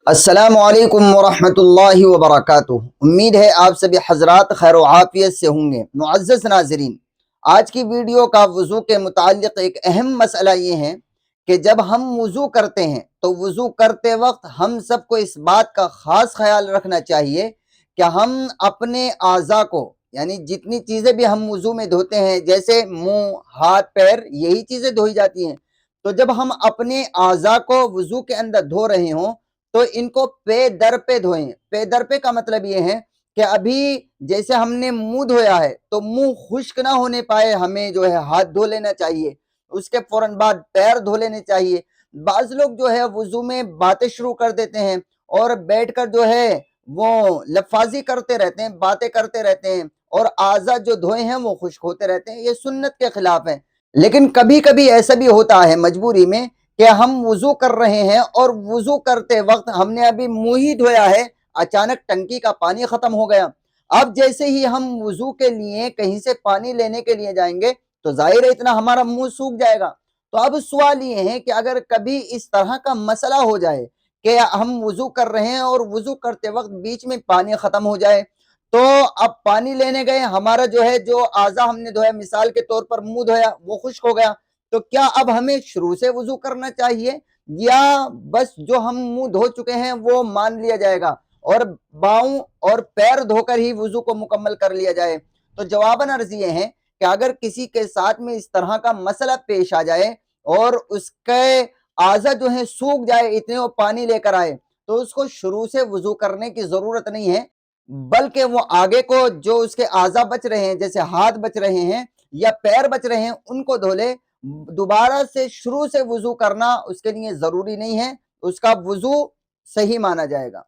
अस्सलाम वालेकुम वरहमतुल्लाहि वबरकातुहू। उम्मीद है आप सभी हजरात खैर व आफियत से होंगे। मुअज़्ज़ज़ नाज़रीन, आज की वीडियो का वज़ू के मुताल्लिक़ एक अहम मसला ये है कि जब हम वज़ू करते हैं तो वज़ू करते वक्त हम सबको इस बात का ख़ास ख्याल रखना चाहिए कि हम अपने आज़ा को, यानी जितनी चीज़ें भी हम वज़ू में धोते हैं, जैसे मुँह, हाथ, पैर, यही चीज़ें धोई जाती हैं। तो जब हम अपने आज़ा को वज़ू के अंदर धो रहे हों तो इनको पे दर पे धोएं। पे दर पे का मतलब ये है कि अभी जैसे हमने मुंह धोया है तो मुंह खुश्क ना होने पाए, हमें जो है हाथ धो लेना चाहिए। उसके फौरन बाद पैर धो लेने चाहिए। बाज लोग जो है वुजू में बातें शुरू कर देते हैं और बैठकर जो है वो लफाजी करते रहते हैं, बातें करते रहते हैं और आज़ा जो धोए हैं वो खुश्क होते रहते हैं। ये सुन्नत के खिलाफ है। लेकिन कभी कभी ऐसा भी होता है मजबूरी में कि हम वुजू कर रहे हैं और वुजू करते वक्त हमने अभी मुंह ही धोया है, अचानक टंकी का पानी खत्म हो गया। अब जैसे ही हम वुजू के लिए कहीं से पानी लेने के लिए जाएंगे तो जाहिर है इतना हमारा मुंह सूख जाएगा। तो अब सवाल ये है कि अगर कभी इस तरह का मसला हो जाए कि हम वुजू कर रहे हैं और वुजू करते वक्त बीच में पानी खत्म हो जाए, तो अब पानी लेने गए, हमारा जो है जो आज़ा हमने धोया, मिसाल के तौर पर मुंह धोया, वो खुश्क हो गया, तो क्या अब हमें शुरू से वुजू करना चाहिए या बस जो हम मुंह धो चुके हैं वो मान लिया जाएगा और पाँव और पैर धोकर ही वुजू को मुकम्मल कर लिया जाए? तो जवाबन अर्ज ये है कि अगर किसी के साथ में इस तरह का मसला पेश आ जाए और उसके आज़ा जो है सूख जाए, इतने वो पानी लेकर आए, तो उसको शुरू से वुजू करने की जरूरत नहीं है, बल्कि वो आगे को जो उसके आज़ा बच रहे हैं, जैसे हाथ बच रहे हैं या पैर बच रहे हैं, उनको धो ले। दोबारा से शुरू से वुजू करना उसके लिए जरूरी नहीं है, उसका वुजू सही माना जाएगा।